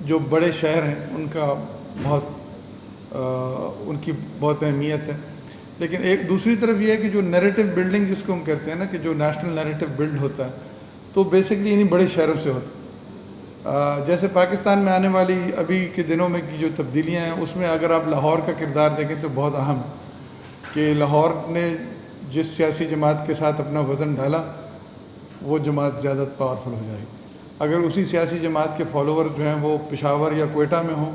جو بڑے شہر ہیں ان کا ان کی بہت اہمیت ہے. لیکن ایک دوسری طرف یہ ہے کہ جو نیریٹو بلڈنگ جس کو ہم کہتے ہیں نا کہ جو نیشنل نیریٹو بلڈ ہوتا ہے تو بیسکلی انہیں بڑے شہروں سے ہوتا ہے. جیسے پاکستان میں آنے والی ابھی کے دنوں میں کی جو تبدیلیاں ہیں اس میں اگر آپ لاہور کا کردار دیکھیں تو بہت اہم ہے کہ لاہور نے جس سیاسی جماعت کے ساتھ اپنا وزن ڈالا وہ جماعت زیادہ پاورفل ہو جائے گی. اگر اسی سیاسی جماعت کے فالوور جو ہیں وہ پشاور یا کوئٹہ میں ہوں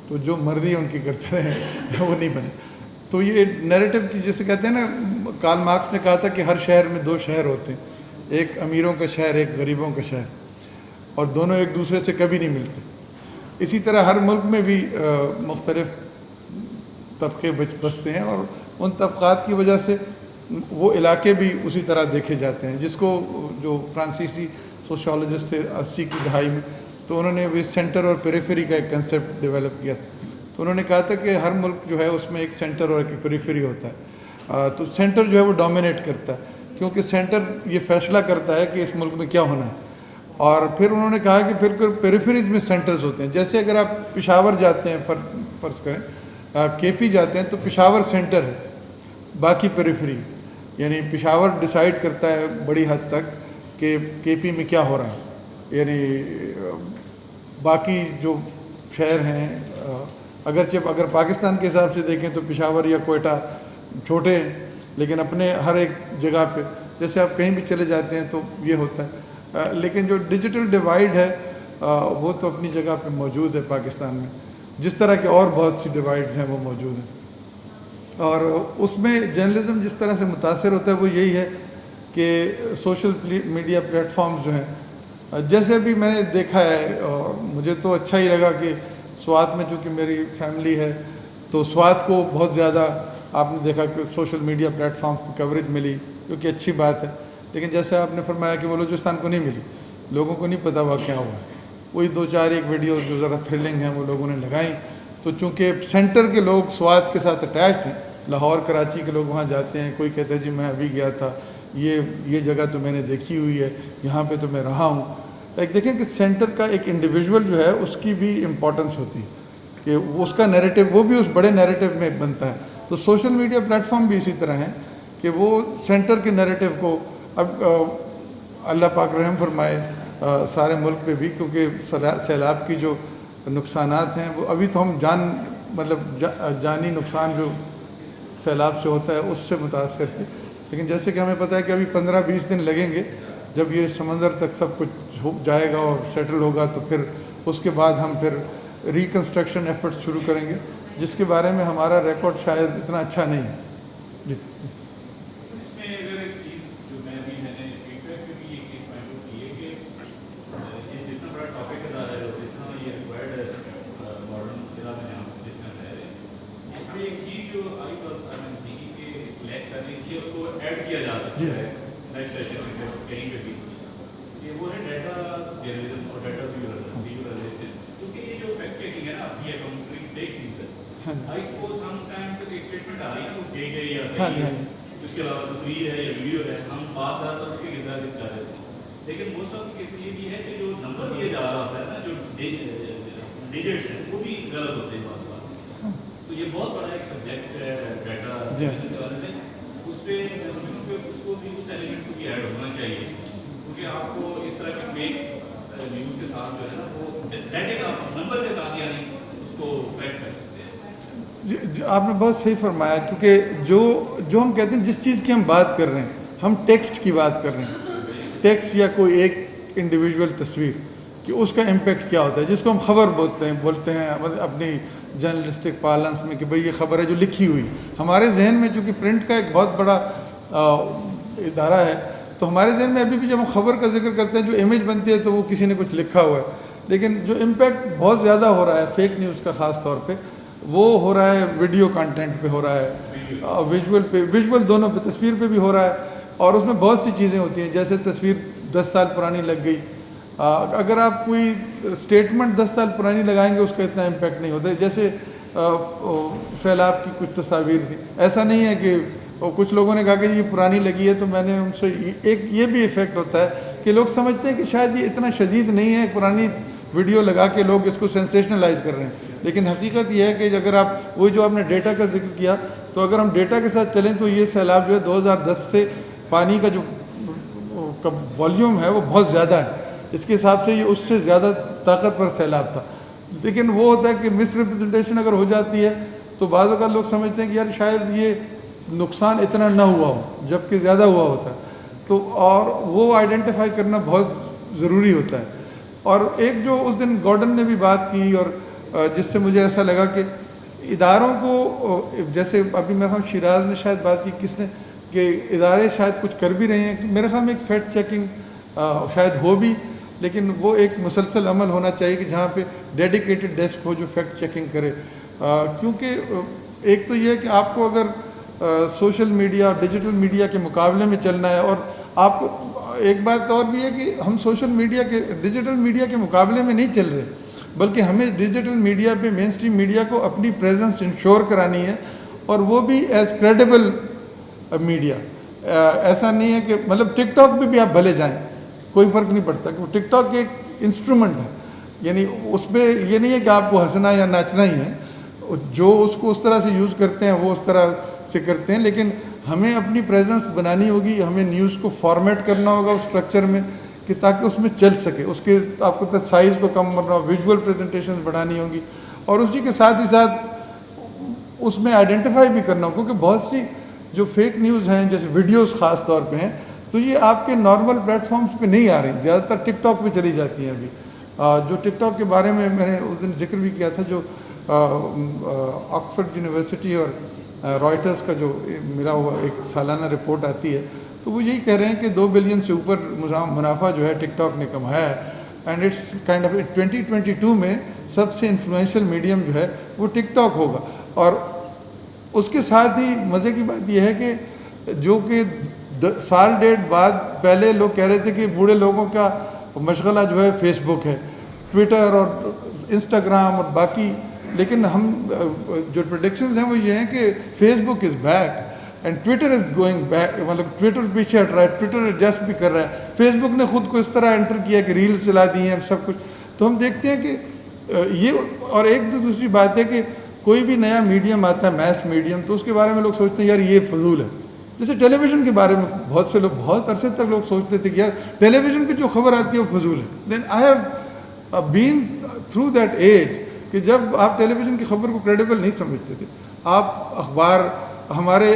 تو جو مرضی ان کی کرتے رہیں وہ نہیں بنے. تو یہ نیریٹو کی جسے کہتے ہیں نا، کارل مارکس نے کہا تھا کہ ہر شہر میں دو شہر ہوتے ہیں، ایک امیروں کا شہر ایک غریبوں کا شہر، اور دونوں ایک دوسرے سے کبھی نہیں ملتے. اسی طرح ہر ملک میں بھی مختلف طبقے بستے ہیں اور ان طبقات کی وجہ سے وہ علاقے بھی اسی طرح دیکھے جاتے ہیں، جس کو جو فرانسیسی سوشالوجسٹ تھے 80 کی دہائی میں تو انہوں نے بھی سینٹر اور پیریفری کا ایک کنسیپٹ ڈیولپ کیا تھا. تو انہوں نے کہا تھا کہ ہر ملک جو ہے اس میں ایک سینٹر اور ایک پیریفری ہوتا ہے. تو سینٹر جو ہے وہ ڈومینیٹ کرتا ہے کیونکہ سینٹر یہ فیصلہ کرتا ہے کہ اس ملک میں کیا ہونا ہے. اور پھر انہوں نے کہا کہ پھر پیریفریز میں سینٹرز ہوتے ہیں. جیسے اگر آپ پشاور جاتے ہیں، فرض کریں کے پی جاتے ہیں تو پشاور سینٹر ہے، باقی پیریفری، یعنی پشاور ڈیسائیڈ کرتا ہے بڑی حد تک کہ کے پی میں کیا ہو رہا ہے. یعنی باقی جو شہر ہیں اگر پاکستان کے حساب سے دیکھیں تو پشاور یا کوئٹہ چھوٹے ہیں لیکن اپنے ہر ایک جگہ پہ جیسے آپ کہیں بھی چلے جاتے ہیں تو یہ ہوتا ہے. لیکن جو ڈیجیٹل ڈیوائیڈ ہے وہ تو اپنی جگہ پہ موجود ہے پاکستان میں، جس طرح کے اور بہت سی ڈیوائیڈز ہیں وہ موجود ہیں. اور اس میں جرنلزم جس طرح سے متاثر ہوتا ہے وہ یہی ہے کہ سوشل میڈیا پلیٹ فارمز جو ہیں، جیسے بھی میں نے دیکھا ہے اور مجھے تو اچھا ہی لگا کہ سوات میں چونکہ میری فیملی ہے تو سوات کو بہت زیادہ آپ نے دیکھا کہ سوشل میڈیا پلیٹ فارمز پہ کوریج ملی، جو کہ اچھی بات ہے. لیکن جیسے آپ نے فرمایا کہ بلوچستان کو نہیں ملی، لوگوں کو نہیں پتہ ہوا کیا ہوا. وہی دو چار ایک ویڈیو جو ذرا تھرلنگ ہیں وہ لوگوں نے لگائیں. تو چونکہ سینٹر کے لوگ سوات کے ساتھ اٹیچڈ ہیں، لاہور کراچی کے لوگ وہاں جاتے ہیں، کوئی کہتا ہے جی میں ابھی گیا تھا، یہ جگہ تو میں نے دیکھی ہوئی ہے، یہاں پہ تو میں رہا ہوں. ایک دیکھیں کہ سینٹر کا ایک انڈیویژول جو ہے اس کی بھی امپورٹنس ہوتی ہے کہ اس کا نیریٹو وہ بھی اس بڑے نیریٹو میں بنتا ہے. تو سوشل میڈیا پلیٹ فارم بھی اسی طرح ہیں کہ وہ سینٹر کے نیریٹو کو اب اللہ پاک رحم فرمائے سارے ملک پہ بھی، کیونکہ سیلاب کی جو نقصانات ہیں وہ ابھی تو ہم جانی نقصان جو سیلاب سے ہوتا ہے اس سے متاثر تھے. لیکن جیسے کہ ہمیں پتہ ہے کہ ابھی 15-20 دن لگیں گے جب یہ سمندر تک سب کچھ ہو جائے گا اور سیٹل ہوگا، تو پھر اس کے بعد ہم پھر ریکنسٹرکشن ایفرٹس شروع کریں گے، جس کے بارے میں ہمارا ریکارڈ شاید اتنا اچھا نہیں ہے. جی جی کہیں پہ بھی کہ وہ ہے ڈیٹا جرنلزم اور ڈیٹا ویژوائزیشن، کیونکہ یہ جو فیکٹ چیکنگ ہے نا یہ کمپلیٹ فیک نیوز ہے. آئی سپوز سم ٹائم تک ایک اسٹیٹمنٹ آ رہی ہے نا وہ فیک ہے یا صحیح ہے، اس کے علاوہ تصویر ہے یا ویڈیو ہے، ہم بات زیادہ تر اس کے کردار کی کر رہے ہیں. لیکن موسٹ آف کیس یہ بھی ہے کہ جو نمبر دیا جا رہا ہوتا ہے نا، جو ڈیجٹس ہیں وہ بھی غلط ہوتے ہیں بعض بات. تو یہ بہت بڑا ایک سبجیکٹ ہے ڈیٹا کے حوالے سے. اس پہ میں سمجھوں کہ اس کو بھی اس ایلیمنٹ کو بھی ایڈ ہونا چاہیے، کیونکہ آپ کو اس طرح کے فیک نیوز کے ساتھ جو ہے نا وہ ڈیٹا کا نمبر کے ساتھ یعنی اس کو کریکٹ کر سکتے ہیں. جی آپ نے بہت صحیح فرمایا، کیونکہ جو ہم کہتے ہیں جس چیز کی ہم بات کر رہے ہیں، ہم ٹیکسٹ کی بات کر رہے ہیں، ٹیکسٹ یا کوئی ایک انڈیویژول تصویر کہ اس کا امپیکٹ کیا ہوتا ہے، جس کو ہم خبر بولتے ہیں اپنی جرنلسٹک پارلنس میں کہ بھئی یہ خبر ہے جو لکھی ہوئی. ہمارے ذہن میں چونکہ پرنٹ کا ایک بہت بڑا ادارہ ہے تو ہمارے ذہن میں ابھی بھی جب ہم خبر کا ذکر کرتے ہیں جو امیج بنتی ہے تو وہ کسی نے کچھ لکھا ہوا ہے. لیکن جو امپیکٹ بہت زیادہ ہو رہا ہے فیک نیوز کا خاص طور پہ وہ ہو رہا ہے ویڈیو کانٹینٹ پہ ہو رہا ہے، ویژول دونوں پہ، تصویر پہ بھی ہو رہا ہے. اور اس میں بہت سی چیزیں ہوتی ہیں، جیسے تصویر 10 سال پرانی لگ گئی، اگر آپ کوئی اسٹیٹمنٹ 10 سال پرانی لگائیں گے اس کا اتنا امپیکٹ نہیں ہوتا ہے. جیسے سیلاب کی کچھ تصاویر تھیں، ایسا نہیں ہے کہ کچھ لوگوں نے کہا کہ یہ پرانی لگی ہے تو میں نے ان سے ایک یہ بھی ایفیکٹ ہوتا ہے کہ لوگ سمجھتے ہیں کہ شاید یہ اتنا شدید نہیں ہے، پرانی ویڈیو لگا کے لوگ اس کو سینسیشنلائز کر رہے ہیں، لیکن حقیقت یہ ہے کہ اگر آپ وہ جو آپ نے ڈیٹا کا ذکر کیا، تو اگر ہم ڈیٹا کے ساتھ چلیں تو یہ سیلاب جو ہے 2010 سے پانی کا جو والیوم ہے وہ بہت زیادہ ہے، اس کے حساب سے یہ اس سے زیادہ طاقتور سیلاب تھا. لیکن وہ ہوتا ہے کہ مس ریپرزنٹیشن اگر ہو جاتی ہے تو بعض اوقات لوگ سمجھتے ہیں کہ یار شاید یہ نقصان اتنا نہ ہوا ہو جبکہ زیادہ ہوا ہوتا ہے. تو اور وہ آئیڈینٹیفائی کرنا بہت ضروری ہوتا ہے. اور ایک جو اس دن گورڈن نے بھی بات کی اور جس سے مجھے ایسا لگا کہ اداروں کو، جیسے ابھی میرے خیال شیراز نے شاید بات کی، کس نے، کہ ادارے شاید کچھ کر بھی رہے ہیں. میرے خیال میں ایک فیکٹ چیکنگ شاید ہو بھی، لیکن وہ ایک مسلسل عمل ہونا چاہیے کہ جہاں پہ ڈیڈیکیٹڈ ڈیسک ہو جو فیکٹ چیکنگ کرے. کیونکہ ایک تو یہ ہے کہ آپ کو اگر سوشل میڈیا اور ڈیجیٹل میڈیا کے مقابلے میں چلنا ہے، اور آپ کو ایک بات اور بھی ہے کہ ہم سوشل میڈیا کے ڈیجیٹل میڈیا کے مقابلے میں نہیں چل رہے، بلکہ ہمیں ڈیجیٹل میڈیا پہ مین اسٹریم میڈیا کو اپنی پریزنس انشور کرانی ہے، اور وہ بھی ایز کریڈیبل میڈیا. ایسا نہیں ہے کہ مطلب ٹک ٹاک پہ بھی آپ بھلے جائیں، کوئی فرق نہیں پڑتا، کہ ٹک ٹاک ایک انسٹرومنٹ ہے، یعنی اس پہ یہ نہیں ہے کہ آپ کو ہنسنا یا ناچنا ہی ہے. جو اس کو اس طرح سے یوز کرتے ہیں وہ اس طرح سے کرتے ہیں، لیکن ہمیں اپنی پریزنس بنانی ہوگی، ہمیں نیوز کو فارمیٹ کرنا ہوگا اس اسٹرکچر میں کہ تاکہ اس میں چل سکے. اس کے آپ کو سائز کو کم کرنا، ویژول پریزنٹیشن بڑھانی ہوگی، اور اسی کے ساتھ ہی ساتھ اس میں آئیڈینٹیفائی بھی کرنا ہوگا. کیونکہ بہت سی جو فیک نیوز ہیں، جیسے ویڈیوز خاص طور پہ ہیں، تو یہ آپ کے نارمل پلیٹ فارمز پہ نہیں آ رہی، زیادہ تر ٹک ٹاک پہ چلی جاتی ہیں. ابھی جو ٹک ٹاک کے بارے میں نے اس دن ذکر بھی کیا تھا، جو آکسفورڈ یونیورسٹی اور رائٹرز کا جو ملا ہوا ایک سالانہ رپورٹ آتی ہے، تو وہ یہی کہہ رہے ہیں کہ 2 بلین سے اوپر منافع جو ہے ٹک ٹاک نے کمایا ہے. اینڈ اٹس کائنڈ آف 2022 میں سب سے انفلوئنشل میڈیم جو ہے وہ ٹک ٹاک ہوگا. اور اس کے ساتھ ہی مزے کی بات یہ ہے کہ جو کہ سال ڈیڑھ بعد، پہلے لوگ کہہ رہے تھے کہ بوڑھے لوگوں کا مشغلہ جو ہے فیس بک ہے، ٹویٹر اور انسٹاگرام اور باقی، لیکن ہم جو پریڈکشنز ہیں وہ یہ ہیں کہ Facebook is back and Twitter is going back. مطلب ٹویٹر پیچھے ہٹ رہا ہے، ٹویٹر ایڈجسٹ بھی کر رہا ہے. فیس بک نے خود کو اس طرح انٹر کیا کہ ریلز چلا دی ہیں سب کچھ. تو ہم دیکھتے ہیں کہ یہ، اور ایک دوسری بات ہے کہ کوئی بھی نیا میڈیم آتا ہے، میس میڈیم، تو اس کے بارے میں لوگ سوچتے ہیں یار یہ فضول ہے. جیسے ٹیلی ویژن کے بارے میں بہت سے لوگ بہت عرصے تک لوگ سوچتے تھے کہ یار ٹیلی ویژن پہ جو خبر آتی ہے وہ فضول ہے. Then I have been through that age کہ جب آپ ٹیلی ویژن کی خبر کو کریڈیبل نہیں سمجھتے تھے، آپ اخبار، ہمارے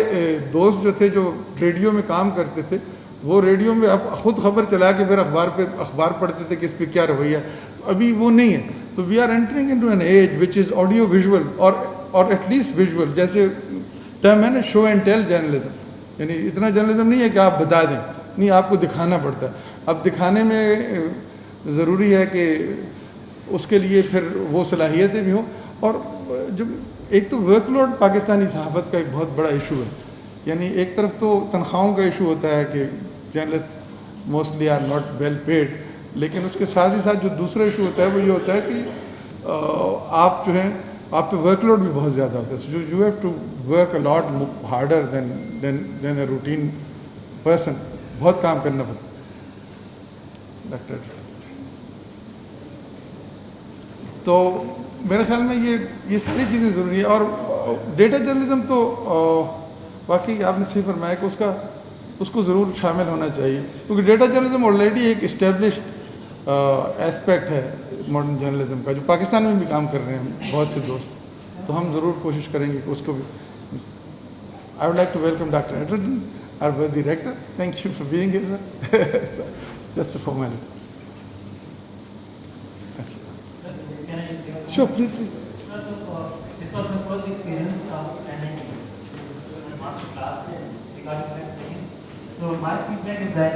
دوست جو تھے جو ریڈیو میں کام کرتے تھے، وہ ریڈیو میں آپ خود خبر چلا کے پھر اخبار پڑھتے تھے کہ اس پہ کیا رویہ. ابھی وہ نہیں ہے. تو we are entering into an age which is audio visual اور ایٹ لیسٹ ویژول. جیسے ٹرم ہے نا شو اینڈ ٹیل جرنلزم، یعنی اتنا جرنلزم نہیں ہے کہ آپ بتا دیں، نہیں، آپ کو دکھانا پڑتا ہے. اب دکھانے میں ضروری ہے کہ اس کے لیے پھر وہ صلاحیتیں بھی ہوں. اور جب ایک تو ورک لوڈ پاکستانی صحافت کا ایک بہت بڑا ایشو ہے، یعنی ایک طرف تو تنخواہوں کا ایشو ہوتا ہے کہ journalist mostly are not well paid, لیکن اس کے ساتھ ہی ساتھ جو دوسرا ایشو ہوتا ہے وہ یہ ہوتا ہے کہ آپ جو ہیں، آپ پہ ورک لوڈ بھی بہت زیادہ ہوتا ہے. You have to work a lot harder than a routine person. بہت کام کرنا پڑتا ہے ڈاکٹر. تو میرے خیال میں یہ ساری چیزیں ضروری ہیں. اور ڈیٹا جرنلزم تو واقعی آپ نے صحیح فرمایا کہ اس کو ضرور شامل ہونا چاہیے، کیونکہ ڈیٹا جرنلزم آلریڈی ایک اسٹیبلشڈ ایسپیکٹ ہے ماڈرن جرنلزم کا، جو پاکستان میں بھی کام کر رہے ہیں بہت سے دوست. تو ہم ضرور کوشش کریں گے کہ اس کو بھی. I would like to welcome doctor Edwarden, our worthy director. Thank you for being here, sir. Just a formality. Sure, please. This was my first experience of NIT, master class regarding vaccine. So my feedback is that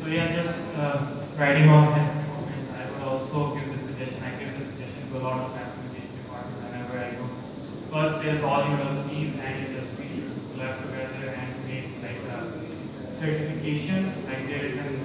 So yeah, just writing off his comment, I would also give the suggestion. I give the suggestion to a lot of mass communication departments whenever I go. First, there's all universities and industries should collab together and make like a certification, like there is in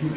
UK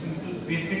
simple basic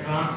Advanced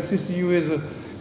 FCCU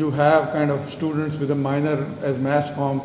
you have kind of students with a minor as mass comm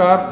4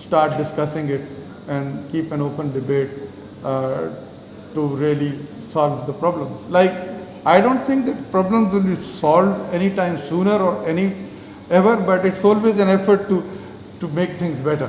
start discussing it and keep an open debate to really solve the problems. Like, I don't think that problems will be solved anytime sooner or any ever, but it's always an effort to make things better.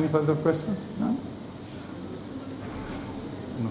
Any further questions? No? No.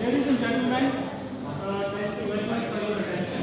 ladies and gentlemen, thank you very much for your attention.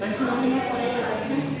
Thank you very much for your attention.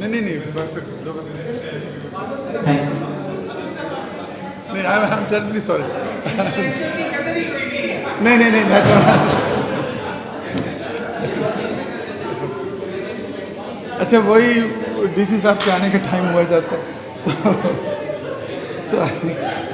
نہیں perfect Thank you. نہیں I am ٹیربلی sorry نہیں اچھا وہی D C صاحب کے آنے کا time ہوا جاتا ہے تو سو آئی تھنک